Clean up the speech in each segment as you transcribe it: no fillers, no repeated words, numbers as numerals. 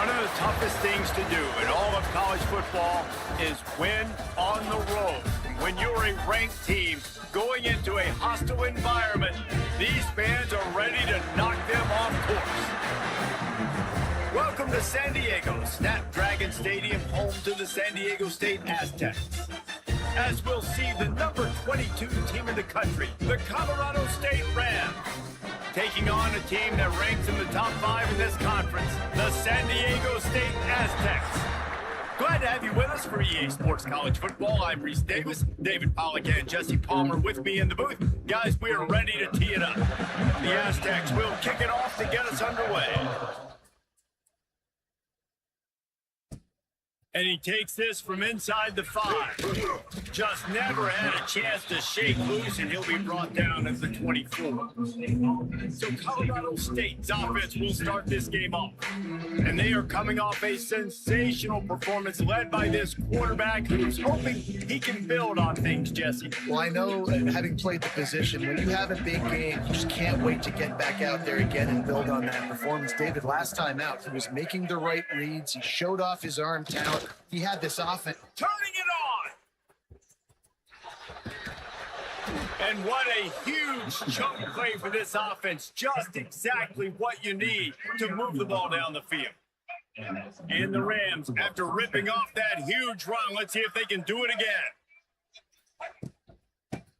One of the toughest things to do in all of college football is win on the road. When you're a ranked team going into a hostile environment, these fans are ready to knock them off course. Welcome to San Diego, Snapdragon Stadium, home to the San Diego State Aztecs. As we'll see the number 22 team in the country, the Colorado State Rams, taking on a team that ranks in the top 5 in this conference, the San Diego State Aztecs. Glad to have you with us for EA Sports College Football. I'm Reese Davis, David Pollack and Jesse Palmer with me in the booth. Guys, we are ready to tee it up. The Aztecs will kick it off to get us underway. And he takes this from inside the 5. Just never had a chance to shake loose, and he'll be brought down at the 24. So Colorado State's offense will start this game off. And they are coming off a sensational performance led by this quarterback who's hoping he can build on things, Jesse. Well, I know, having played the position, when you have a big game, you just can't wait to get back out there again and build on that performance. David, last time out, he was making the right reads. He showed off his arm talent. He had this offense. Turning it on! And what a huge chunk play for this offense. Just exactly what you need to move the ball down the field. And the Rams, after ripping off that huge run, let's see if they can do it again.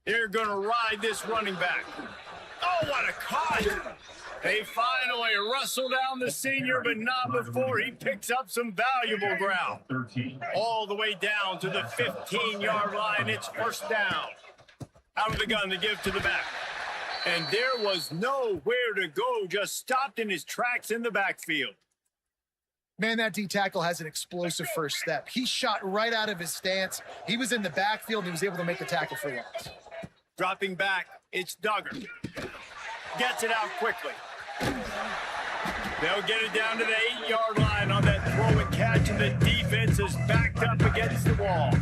They're going to ride this running back. Oh, what a caution! They finally wrestle down the senior, but not before he picks up some valuable ground. All the way down to the 15-yard line. It's first down. Out of the gun to give to the back. And there was nowhere to go, just stopped in his tracks in the backfield. Man, that D-tackle has an explosive first step. He shot right out of his stance. He was in the backfield, and he was able to make the tackle for loss. Dropping back, it's Duggar. Gets it out quickly. They'll get it down to the 8-yard line on that throw and catch, and the defense is backed up against the wall.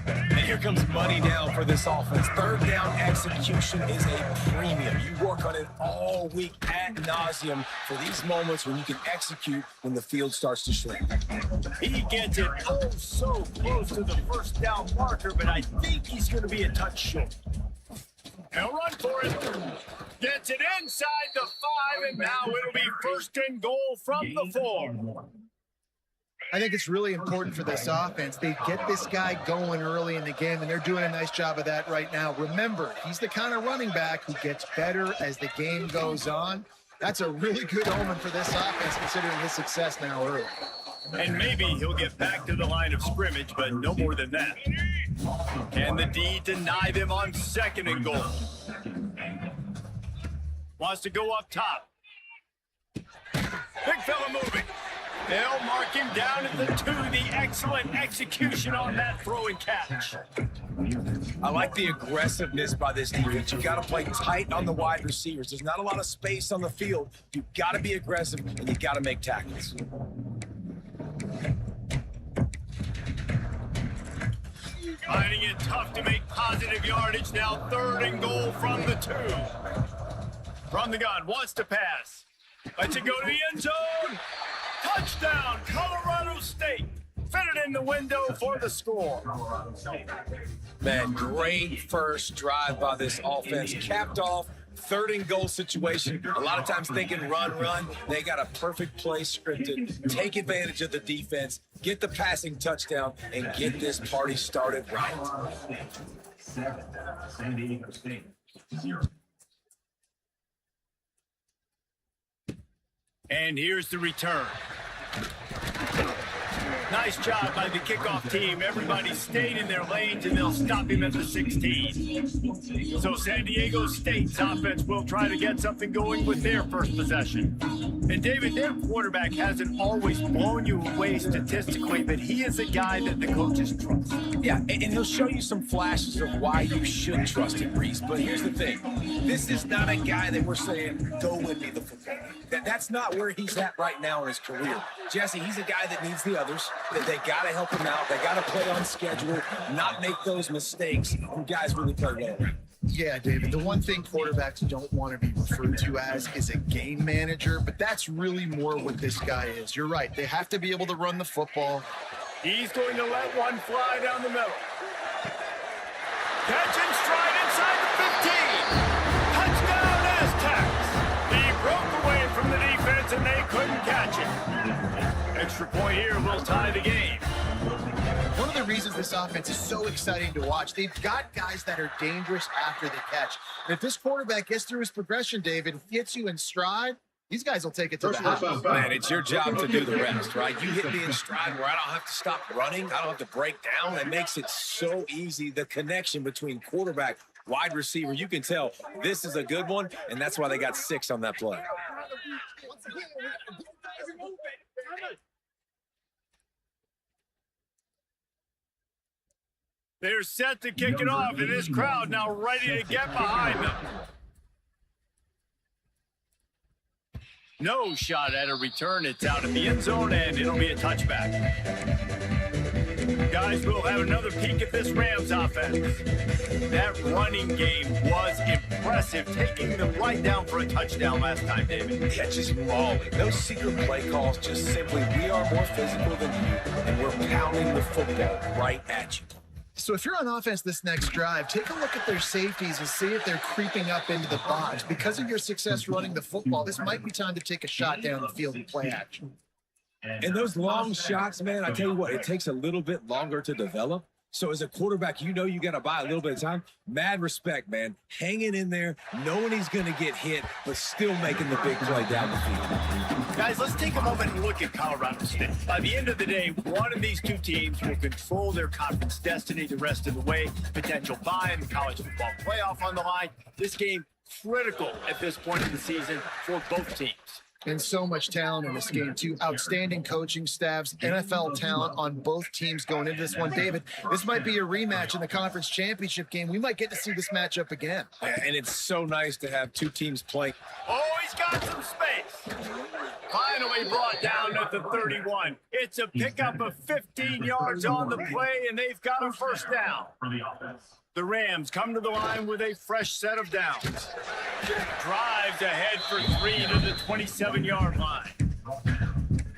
And here comes money down for this offense. Third down execution is a premium. You work on it all week ad nauseum for these moments when you can execute when the field starts to shrink. He gets it oh so close to the first down marker, but I think he's going to be a touch short. He'll run for it. Gets it inside the 5, and now it'll be first and goal from the 4. I think it's really important for this offense. They get this guy going early in the game, and they're doing a nice job of that right now. Remember, he's the kind of running back who gets better as the game goes on. That's a really good omen for this offense, considering his success now early. And maybe he'll get back to the line of scrimmage, but no more than that. Can the D deny them on second and goal? Wants to go up top. Big fella moving. They'll mark him down at the 2. The excellent execution on that throw and catch. I like the aggressiveness by this defense. You've got to play tight on the wide receivers. There's not a lot of space on the field. You've got to be aggressive, and you've got to make tackles. Finding it tough to make positive yardage. Now third and goal from the 2. From the gun, wants to pass. Lets it go to the end zone. Touchdown, Colorado State. Fitted in the window for the score. Man, great first drive by this offense. Capped off, third and goal situation. A lot of times thinking run. They got a perfect play scripted. Take advantage of the defense, get the passing touchdown, and get this party started right. 7, San Diego State, 0. And here's the return. Nice job by the kickoff team. Everybody stayed in their lanes, and they'll stop him at the 16. So San Diego State's offense will try to get something going with their first possession. And David, their quarterback hasn't always blown you away statistically, but he is a guy that the coaches trust. Yeah, and he'll show you some flashes of why you should trust him, Reese. But here's the thing. This is not a guy that we're saying, go win me the football. That's not where he's at right now in his career. Jesse, he's a guy that needs the others. That they got to help him out. They got to play on schedule, not make those mistakes. You guys really play well. Yeah, David, the one thing quarterbacks don't want to be referred to as is a game manager, but that's really more what this guy is. You're right. They have to be able to run the football. He's going to let one fly down the middle. Catch and stride inside the 15. Touchdown Aztecs. He broke away from the defense and they couldn't catch him. Extra point here will tie the game. One of the reasons this offense is so exciting to watch, they've got guys that are dangerous after the catch. And if this quarterback gets through his progression, David, gets you in stride, these guys will take it to the house. Man, it's your job to do the rest, right? You hit me in stride where I don't have to stop running. I don't have to break down. That makes it so easy. The connection between quarterback, wide receiver, you can tell this is a good one, and that's why they got 6 on that play. They're set to kick it off, and this crowd now ready to get behind them. No shot at a return. It's out of the end zone, and it'll be a touchback. Guys, we'll have another peek at this Rams offense. That running game was impressive, taking them right down for a touchdown last time, David. Yeah, just mauling. Those secret play calls just simply, we are more physical than you, and we're pounding the football right at you. So if you're on offense this next drive, take a look at their safeties and see if they're creeping up into the box. Because of your success running the football, this might be time to take a shot down the field and play action. And those long shots, man, I tell you what, it takes a little bit longer to develop. So as a quarterback, you know you got to buy a little bit of time. Mad respect, man. Hanging in there, knowing he's going to get hit, but still making the big play down the field. Guys, let's take a moment and look at Colorado State. By the end of the day, one of these two teams will control their conference destiny the rest of the way. Potential bye in the college football playoff on the line. This game critical at this point in the season for both teams. And so much talent in this game, too. Outstanding coaching staffs, NFL talent on both teams going into this one. David, this might be a rematch in the conference championship game. We might get to see this matchup again. And it's so nice to have two teams playing. Oh, he's got some space. Finally brought down at the 31. It's a pickup of 15 yards on the play, and they've got a first down. The Rams come to the line with a fresh set of downs. Drives ahead for 3 to the 27-yard line.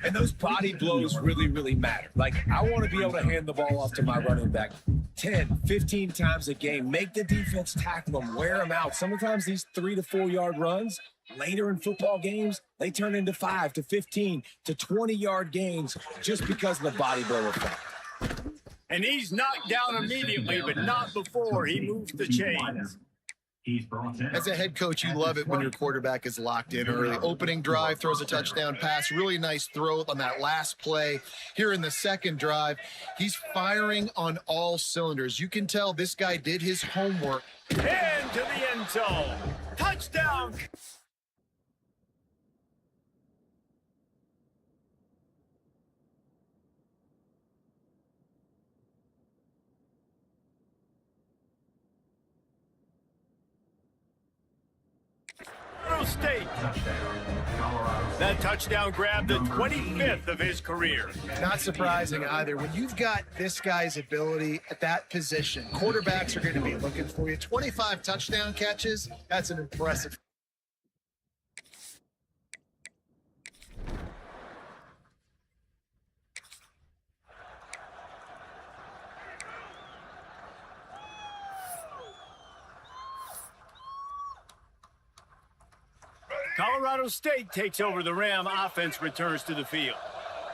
And those body blows really, really matter. Like, I want to be able to hand the ball off to my running back 10, 15 times a game. Make the defense tackle them, wear them out. Sometimes these 3 to 4 yard runs, later in football games, they turn into 5 to 15 to 20-yard gains just because of the body blow effect. And he's knocked down immediately, but not before he moves the chains. As a head coach, you love it when your quarterback is locked in early. Opening drive, throws a touchdown pass. Really nice throw on that last play. Here in the second drive, he's firing on all cylinders. You can tell this guy did his homework. Into the end zone. Touchdown. State. That touchdown grabbed the 25th of his career. Not surprising either. When you've got this guy's ability at that position, quarterbacks are going to be looking for you. 25 touchdown catches, that's an impressive. Colorado State takes over. The Ram offense returns to the field.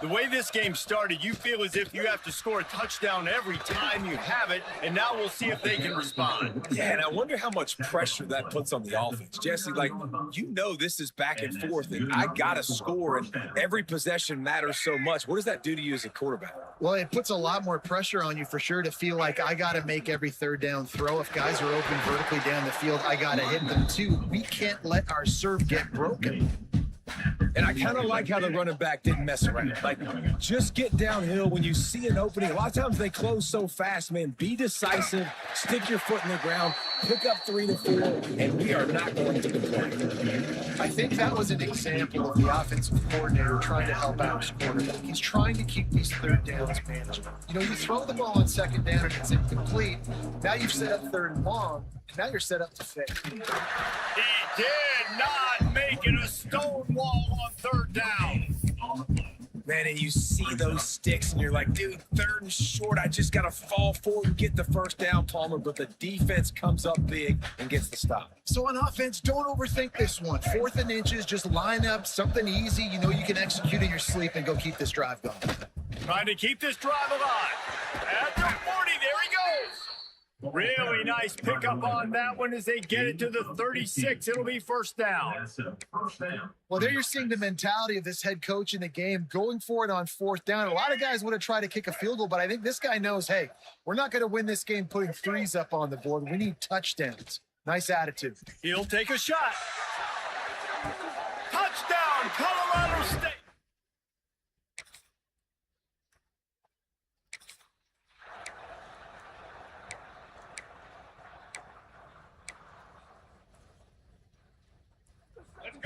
The way this game started, you feel as if you have to score a touchdown every time you have it, and now we'll see if they can respond. Yeah, and I wonder how much pressure that puts on the offense. Jesse, like, you know this is back and forth, and I got to score, and every possession matters so much. What does that do to you as a quarterback? Well, it puts a lot more pressure on you for sure to feel like I got to make every third down throw. If guys are open vertically down the field, I got to hit them too. We can't let our serve get broken. And I kind of like how the running back didn't mess around. Like, just get downhill when you see an opening. A lot of times they close so fast, man. Be decisive, stick your foot in the ground, pick up 3 to 4, and we are not going to complain. I think that was an example of the offensive coordinator trying to help out his quarterback. He's trying to keep these third downs manageable. You know, you throw the ball on second down and it's incomplete. Now you've set up third and long, and now you're set up to fail. He did not make it a stone wall on third down. Man, and you see those sticks, and you're like, dude, 3rd and short. I just got to fall forward and get the first down, Palmer. But the defense comes up big and gets the stop. So on offense, don't overthink this one. 4th and inches, just line up something easy you know you can execute in your sleep and go keep this drive going. Trying to keep this drive alive. At the 40, there he goes. Really nice pickup on that one as they get it to the 36. It'll be first down. Well, there you're seeing the mentality of this head coach in the game, going for it on 4th down. A lot of guys would have tried to kick a field goal, but I think this guy knows, hey, we're not going to win this game putting 3s up on the board. We need touchdowns. Nice attitude. He'll take a shot. Touchdown, Colorado State.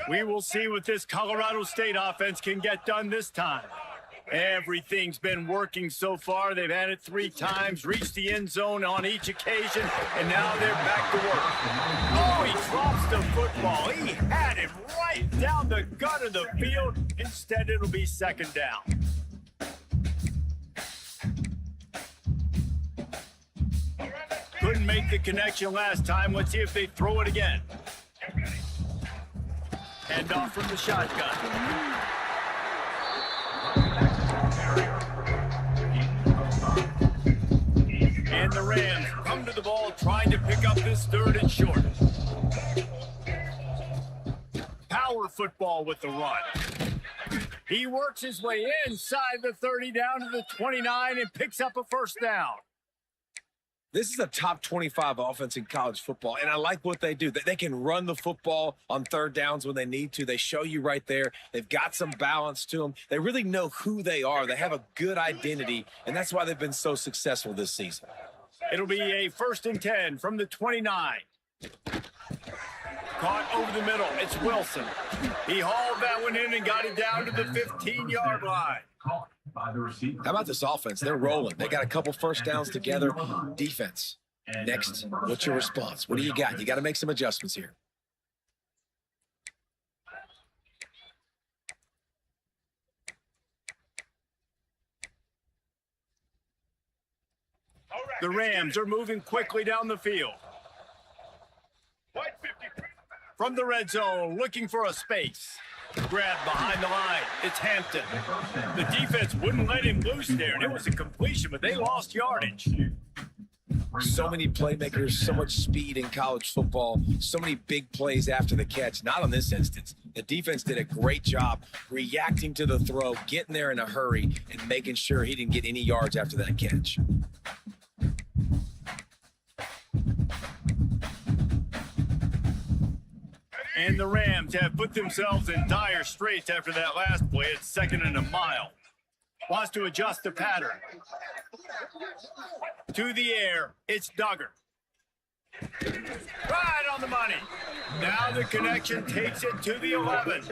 We will see what this Colorado State offense can get done this time. Everything's been working so far. They've had it 3 times, reached the end zone on each occasion, and now they're back to work. Oh, he drops the football. He had it right down the gut of the field. Instead, it'll be second down. Couldn't make the connection last time. Let's see if they throw it again. Hand off from the shotgun. And the Rams come to the ball trying to pick up this 3rd and short. Power football with the run. He works his way inside the 30 down to the 29 and picks up a first down. This is a top 25 offense in college football, and I like what they do. They can run the football on 3rd downs when they need to. They show you right there. They've got some balance to them. They really know who they are. They have a good identity, and that's why they've been so successful this season. It'll be a 1st and 10 from the 29. Caught over the middle. It's Wilson. He hauled that one in and got it down to the 15-yard line. How about this offense? They're rolling. They got a couple first downs together. Defense. Next, what's your response? What do you got? You got to make some adjustments here. The Rams are moving quickly down the field. From the red zone, looking for a space. Grab behind the line. It's Hampton. The defense wouldn't let him loose there, and it was a completion, but they lost yardage. So many playmakers, so much speed in college football, so many big plays after the catch. Not on this instance. The defense did a great job reacting to the throw, getting there in a hurry, and making sure he didn't get any yards after that catch. And the Rams have put themselves in dire straits after that last play. It's 2nd and a mile. Wants to adjust the pattern. To the air, it's Duggar. Right on the money. Now the connection takes it to the 11.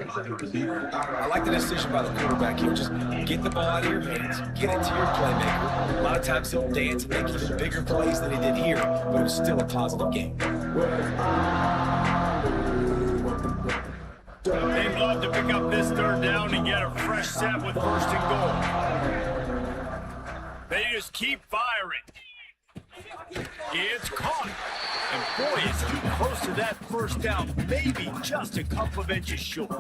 I like the decision by the quarterback here. Just get the ball out of your hands, get it to your playmaker. A lot of times he'll dance and make even bigger plays than he did here, but it was still a positive game. They'd love to pick up this 3rd down and get a fresh set with 1st and goal. They just keep firing. It's caught. And boy, it's too close to that first down. Maybe just a couple of inches short.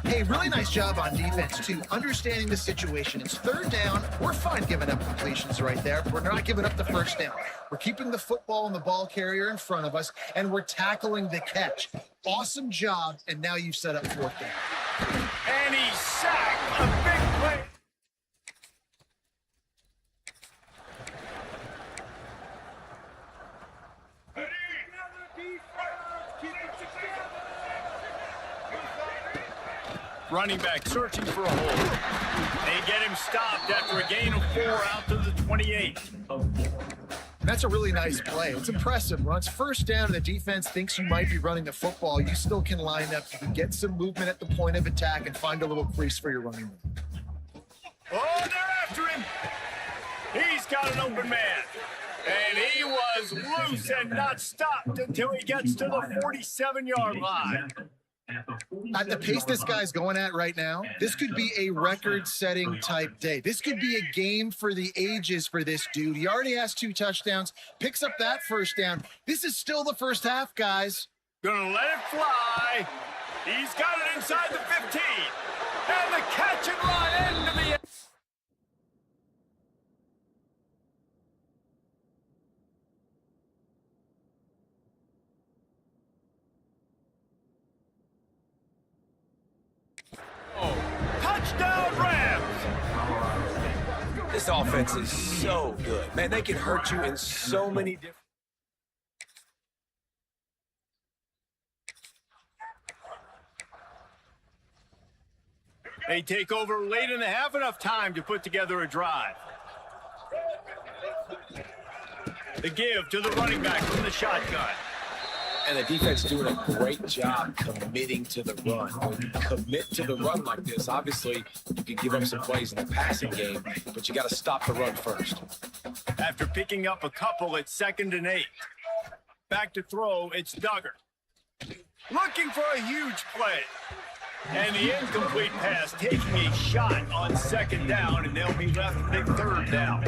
Hey, really nice job on defense, too. Understanding the situation. It's 3rd down. We're fine giving up completions right there. We're not giving up the first down. We're keeping the football and the ball carrier in front of us, and we're tackling the catch. Awesome job, and now you've set up 4th down. And he sacked a big play. Running back searching for a hole. They get him stopped after a gain of 4 out to the 28. That's a really nice play. It's impressive. When it's first down and the defense thinks you might be running the football, you still can line up. You can get some movement at the point of attack and find a little crease for your running back. Oh, they're after him. He's got an open man. And he was loose and not stopped until he gets to the 47-yard line. At the pace this guy's going at right now, this could be a record-setting type day. This could be a game for the ages for this dude. He already has 2 touchdowns, picks up that first down. This is still the first half, guys. Gonna let it fly. He's got it inside the 15. And the catch and run into the end. Touchdown Rams! This offense is so good. Man, they can hurt you in so many different... They take over late in the half, enough time to put together a drive. The give to the running back from the shotgun. And the defense doing a great job committing to the run. When you commit to the run like this, obviously you can give up some plays in the passing game, but you got to stop the run first. After picking up a couple, it's 2nd and 8. Back to throw, it's Duggar. Looking for a huge play. And the incomplete pass taking a shot on 2nd down, and they'll be left with a 3rd down.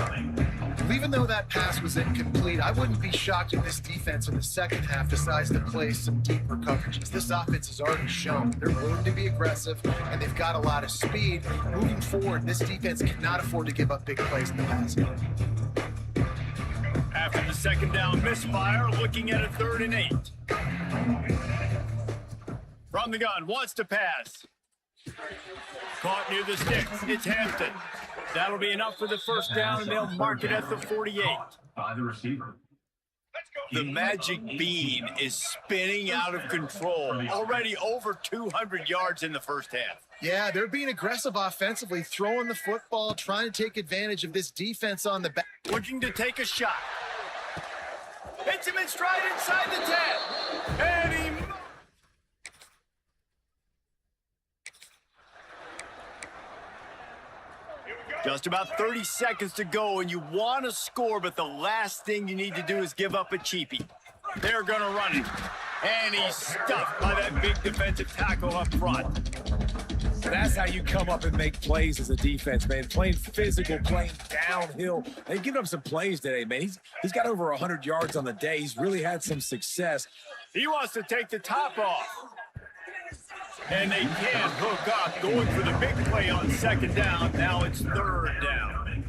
Even though that pass was incomplete, I wouldn't be shocked if this defense in the second half decides to play some deeper coverages. This offense has already shown they're willing to be aggressive, and they've got a lot of speed. Moving forward, this defense cannot afford to give up big plays in the passing game. After the 2nd down misfire, looking at a 3rd and 8. From the gun, wants to pass. Caught near the sticks. It's Hampton. That'll be enough for the first down, and they'll mark it at the 48. By the receiver. The magic bean is spinning out of control. Already over 200 yards in the first half. Yeah, they're being aggressive offensively, throwing the football, trying to take advantage of this defense on the back. Looking to take a shot. Hits him in stride inside the 10. And he... Just about 30 seconds to go, and you want to score, but the last thing you need to do is give up a cheapie. They're going to run it. And he's stuffed by that big defensive tackle up front. That's how you come up and make plays as a defense, man. Playing physical, playing downhill. They've given up some plays today, man. He's got over 100 yards on the day. He's really had some success. He wants to take the top off. And they can't hook up, going for the big play on 2nd down. Now it's 3rd down.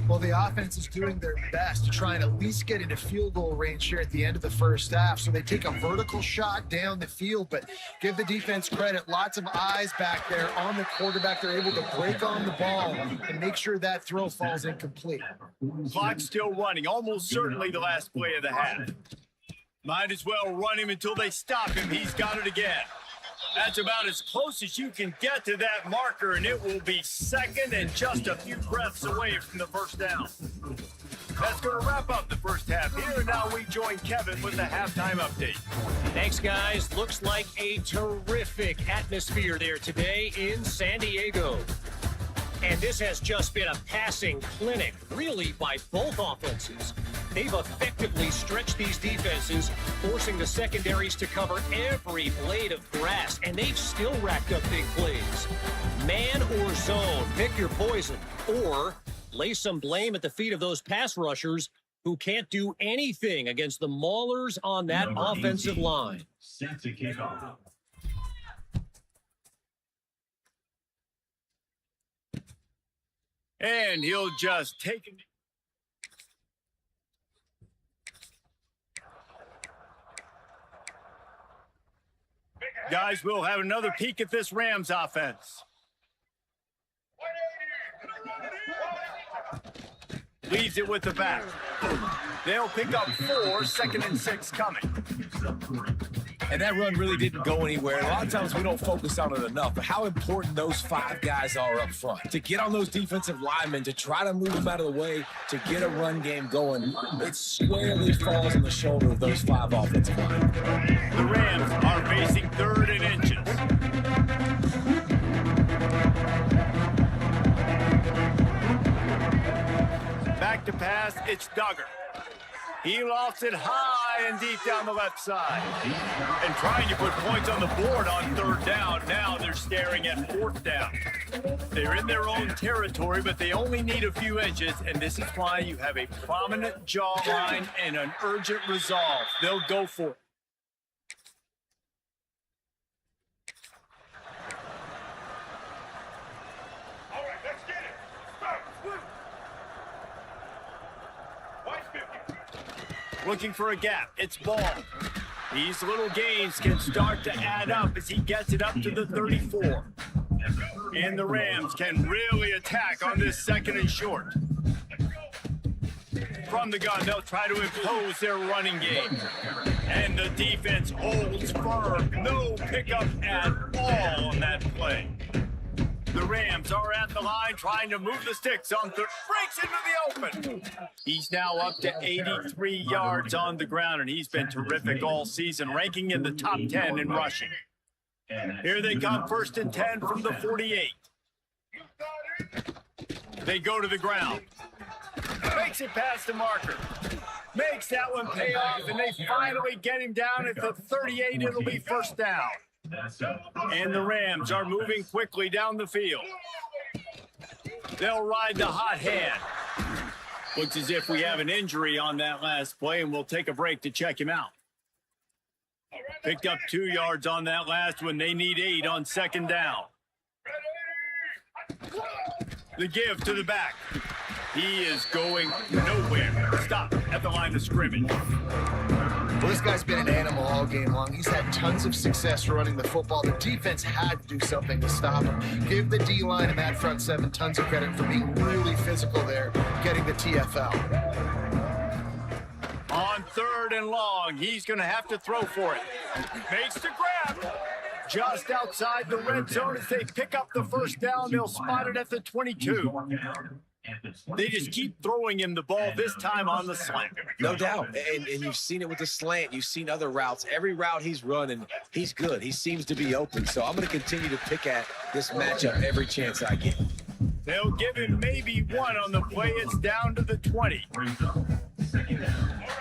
Well, the offense is doing their best to try and at least get into field goal range here at the end of the first half. So they take a vertical shot down the field, but give the defense credit. Lots of eyes back there on the quarterback. They're able to break on the ball and make sure that throw falls incomplete. Clock's still running, almost certainly the last play of the half. Might as well run him until they stop him. He's got it again. That's about as close as you can get to that marker, and it will be 2nd and just a few breaths away from the first down. That's going to wrap up the first half here, and now we join Kevin with the halftime update. Thanks, guys. Looks like a terrific atmosphere there today in San Diego. And this has just been a passing clinic, really, by both offenses. They've effectively stretched these defenses, forcing the secondaries to cover every blade of grass, and they've still racked up big plays. Man or zone, pick your poison, or lay some blame at the feet of those pass rushers who can't do anything against the maulers on that offensive line. Set to kick off. And he'll just take it. Guys, we'll have another peek at this Rams offense. Leaves it with the back. They'll pick up 4, 2nd and 6 coming. And that run really didn't go anywhere. A lot of times we don't focus on it enough, but how important those 5 guys are up front. To get on those defensive linemen, to try to move them out of the way, to get a run game going, it squarely falls on the shoulder of those 5 offensive linemen. The Rams are facing 3rd and inches. Back to pass, it's Duggar. He lofts it high and deep down the left side. And trying to put points on the board on 3rd down. Now they're staring at 4th down. They're in their own territory, but they only need a few inches, and this is why you have a prominent jawline and an urgent resolve. They'll go for it. Looking for a gap. It's Ball. These little gains can start to add up as he gets it up to the 34. And the Rams can really attack on this 2nd and short. From the gun, they'll try to impose their running game. And the defense holds firm. No pickup at all on that play. The Rams are at the line trying to move the sticks on 3rd. Breaks into the open. He's now up to 83 yards on the ground, and he's been terrific all season, ranking in the top 10 in rushing. Here they come, 1st and 10 from the 48. They go to the ground. Makes it past the marker. Makes that one pay off, and they finally get him down at the 38. It'll be 1st down. And the Rams are moving quickly down the field. They'll ride the hot hand. Looks as if we have an injury on that last play, and we'll take a break to check him out. Picked up 2 yards on that last one. They need 8 on 2nd down. The give to the back. He is going nowhere. Stop at the line of scrimmage. Well, this guy's been an animal all game long. He's had tons of success running the football. The defense had to do something to stop him. Give the D-line and that front 7 tons of credit for being really physical there, getting the TFL. On 3rd and long, he's going to have to throw for it. Makes the grab. Just outside the red zone as they pick up the 1st down. They'll spot it at the 22. They just keep throwing him the ball, this time on the slant. No doubt. And you've seen it with the slant. You've seen other routes. Every route he's running, he's good. He seems to be open. So I'm going to continue to pick at this matchup every chance I get. They'll give him maybe 1 on the play. It's down to the 20.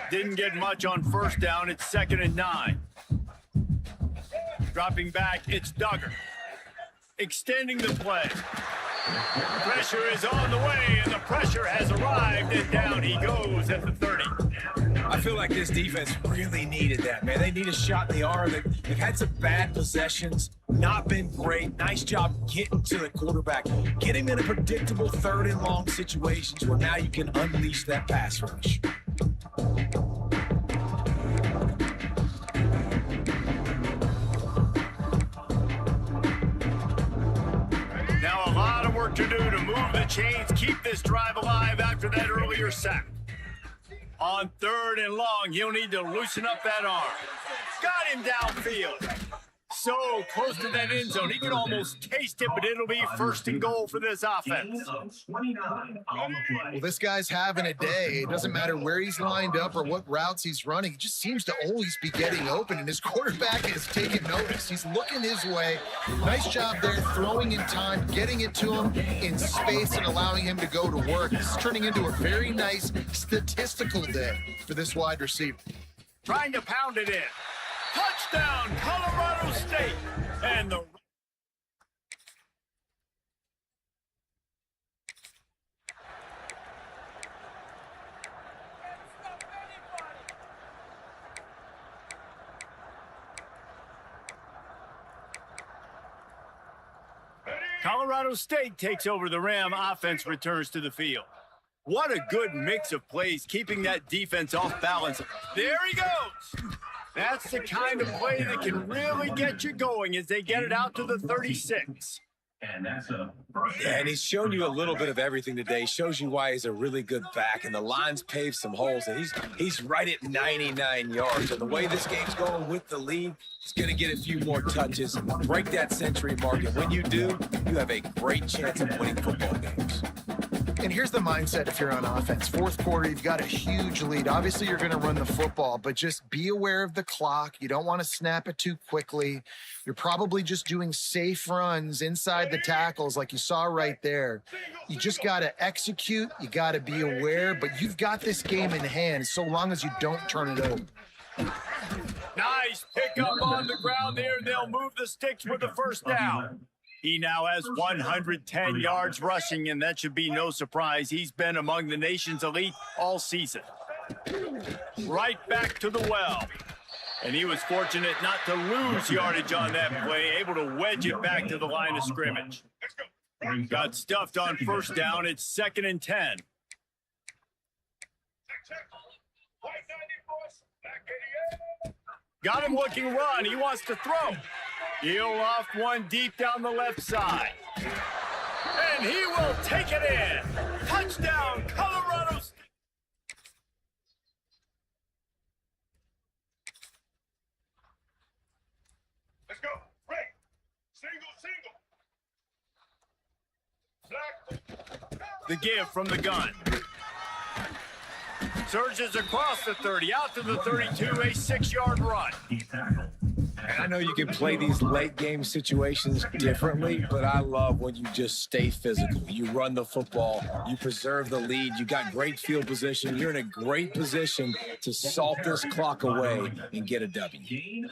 Didn't get much on 1st down. It's 2nd and 9. Dropping back, it's Duggar. Extending the play. Pressure is on the way, and the pressure has arrived, and down he goes at the 30. I feel like this defense really needed that, man. They need a shot in the arm. They've had some bad possessions, not been great. Nice job getting to the quarterback, getting in a predictable 3rd and long situations where now you can unleash that pass rush. Now a lot of work to do to move the chains, keep this drive alive after that earlier sack. On 3rd and long, he'll need to loosen up that arm. Got him downfield. So close to that end zone, he can almost taste it, but it'll be 1st and goal for this offense. Well, this guy's having a day. It doesn't matter where he's lined up or what routes he's running. He just seems to always be getting open, and his quarterback is taking notice. He's looking his way. Nice job there, throwing in time, getting it to him in space and allowing him to go to work. This is turning into a very nice statistical day for this wide receiver. Trying to pound it in. Touchdown, Colorado State. And the Colorado State takes over. The Ram offense returns to the field. What a good mix of plays, keeping that defense off balance. There he goes. That's the kind of play that can really get you going as they get it out to the 36. And that's a first. Yeah, and he's shown you a little bit of everything today. Shows you why he's a really good back. And the line's paved some holes. And he's right at 99 yards. And the way this game's going with the lead, he's going to get a few more touches, break that century mark. And when you do, you have a great chance of winning football games. And here's the mindset if you're on offense. Fourth quarter, you've got a huge lead. Obviously, you're going to run the football, but just be aware of the clock. You don't want to snap it too quickly. You're probably just doing safe runs inside the tackles like you saw right there. You just got to execute. You got to be aware, but you've got this game in hand so long as you don't turn it over. Nice pickup on the ground there. They'll move the sticks with the first down. He now has 110 yards rushing, and that should be no surprise. He's been among the nation's elite all season. Right back to the well. And he was fortunate not to lose yardage on that play, able to wedge it back to the line of scrimmage. Got stuffed on first down. It's 2nd and 10. Got him looking run. He wants to throw. He'll off one deep down the left side. And he will take it in. Touchdown, Colorado State. Let's go. Break. Single. Black. The give from the gun. Surges across the 30, out to the 32, a 6-yard run. And I know you can play these late game situations differently, but I love when you just stay physical. You run the football, you preserve the lead, you got great field position. You're in a great position to salt this clock away and get a W.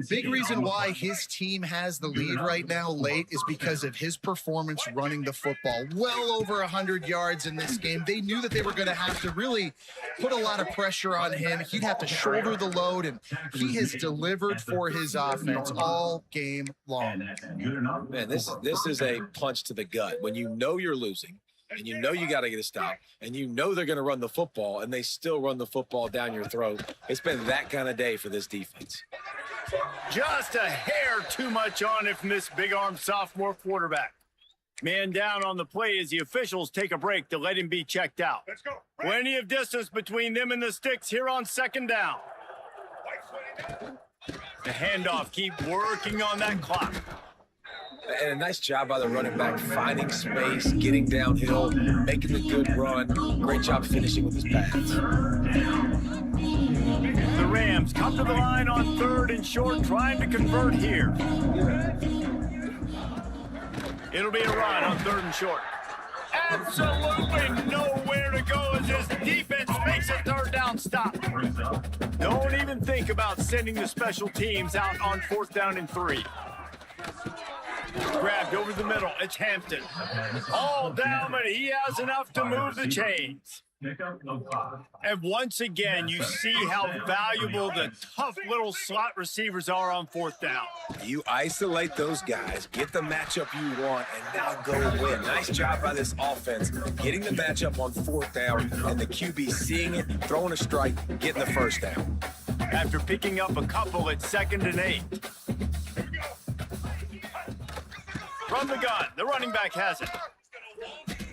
Big reason why his team has the lead right now late is because of his performance running the football. Well over 100 yards in this game. They knew that they were going to have to really put a lot of pressure on him. He'd have to shoulder the load, and he has delivered for his offense all game long. Man, this is a punch to the gut. When you know you're losing, and you know you got to get a stop, and you know they're going to run the football, and they still run the football down your throat. It's been that kind of day for this defense. Just a hair too much on it from this big-armed sophomore quarterback. Man down on the play as the officials take a break to let him be checked out. Let's go. Plenty of distance between them and the sticks here on 2nd down. The handoff, keep working on that clock. And a nice job by the running back, finding space, getting downhill, making the good run. Great job finishing with his pads. The Rams come to the line on 3rd and short, trying to convert here. It'll be a run on 3rd and short. Absolutely nowhere to go as this defense makes a 3rd down stop. Don't even think about sending the special teams out on 4th down and 3. Grabbed over the middle. It's Hampton. All down, but he has enough to move the chains. And once again, you see how valuable the tough little slot receivers are on 4th down. You isolate those guys, get the matchup you want, and now go win. Nice job by this offense, getting the matchup on 4th down, and the QB seeing it, throwing a strike, getting the 1st down. After picking up a couple at 2nd and 8. From the gun, the running back has it.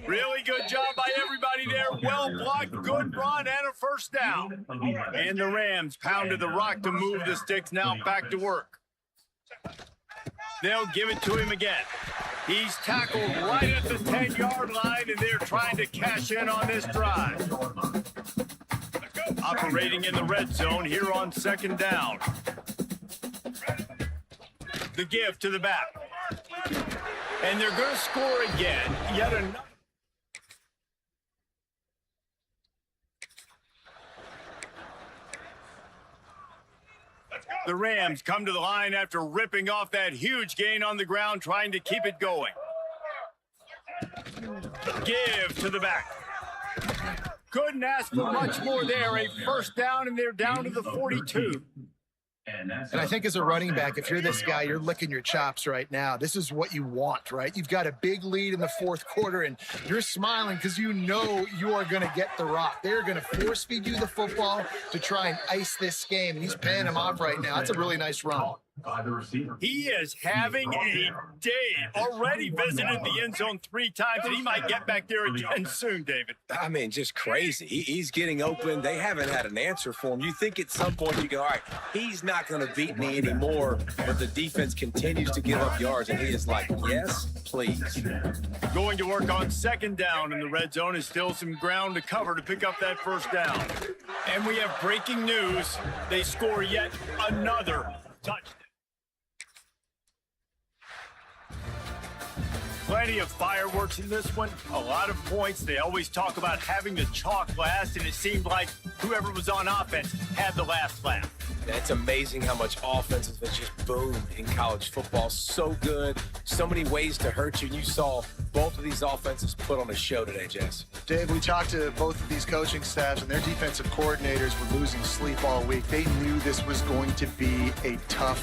Really good job by everybody there. Well blocked, good run, and a 1st down. And the Rams pounded the rock to move the sticks. Now back to work. They'll give it to him again. He's tackled right at the 10-yard line, and they're trying to cash in on this drive. Operating in the red zone here on 2nd down. The give to the back. And they're going to score again. Yet another. The Rams come to the line after ripping off that huge gain on the ground, trying to keep it going. Give to the back. Couldn't ask for much more there. A 1st down, and they're down to the 42. And I think as a running back, if you're this guy, you're licking your chops right now. This is what you want, right? You've got a big lead in the 4th quarter, and you're smiling because you know you are going to get the rock. They're going to force feed you the football to try and ice this game, and he's paying him off right now. That's a really nice run. by the receiver. He is having a day. Already visited the end zone 3 times, and he might get back there again soon, David. I mean, just crazy. He's getting open. They haven't had an answer for him. You think at some point you go, all right, he's not going to beat me anymore, but the defense continues to give up yards, and he is like, yes, please. Going to work on 2nd down in the red zone is still some ground to cover to pick up that 1st down. And we have breaking news. They score yet another touchdown. Plenty of fireworks in this one, a lot of points. They always talk about having the chalk last, and it seemed like whoever was on offense had the last laugh. It's amazing how much offense has just boomed in college football. So good, so many ways to hurt you. And you saw both of these offenses put on a show today, Jess. Dave, we talked to both of these coaching staffs, and their defensive coordinators were losing sleep all week. They knew this was going to be a tough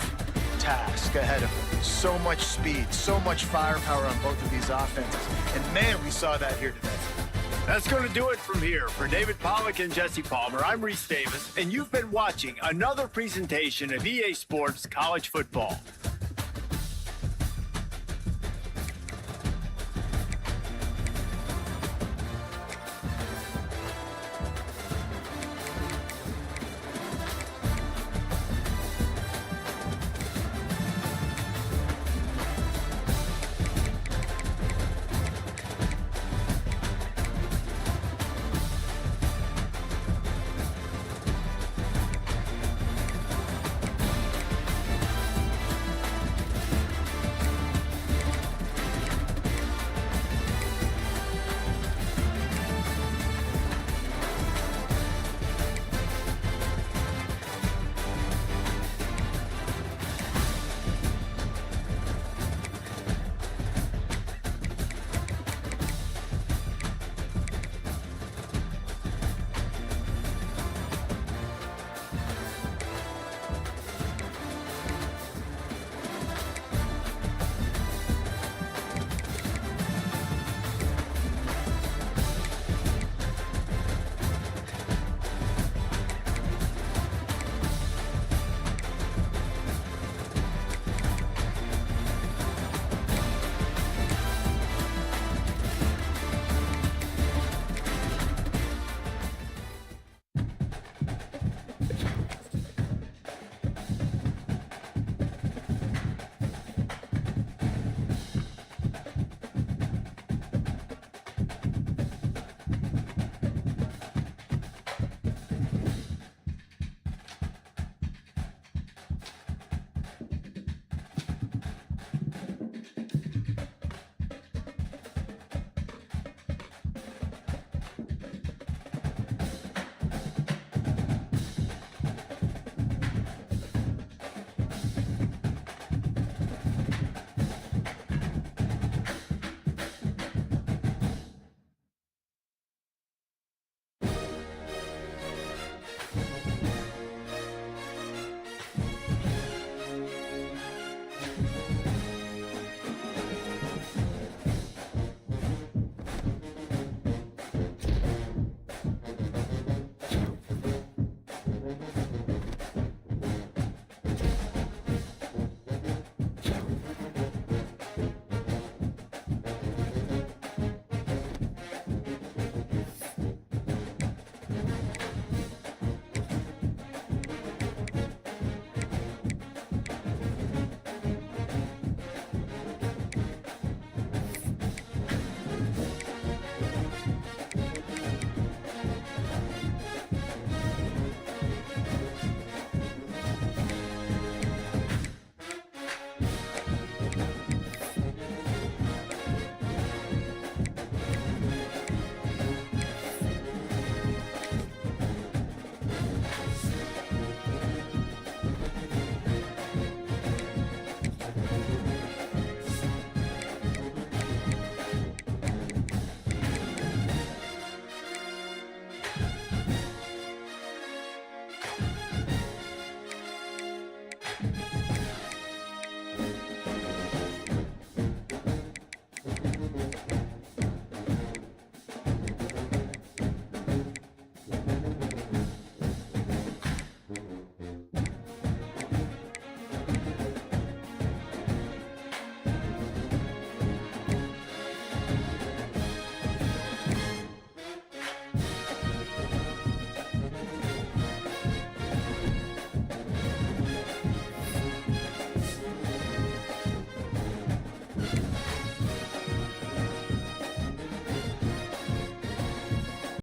task ahead of them. So much speed, so much firepower on both of these offenses. And man, we saw that here today. That's going to do it from here. For David Pollack and Jesse Palmer, I'm Reese Davis, and you've been watching another presentation of EA Sports College Football.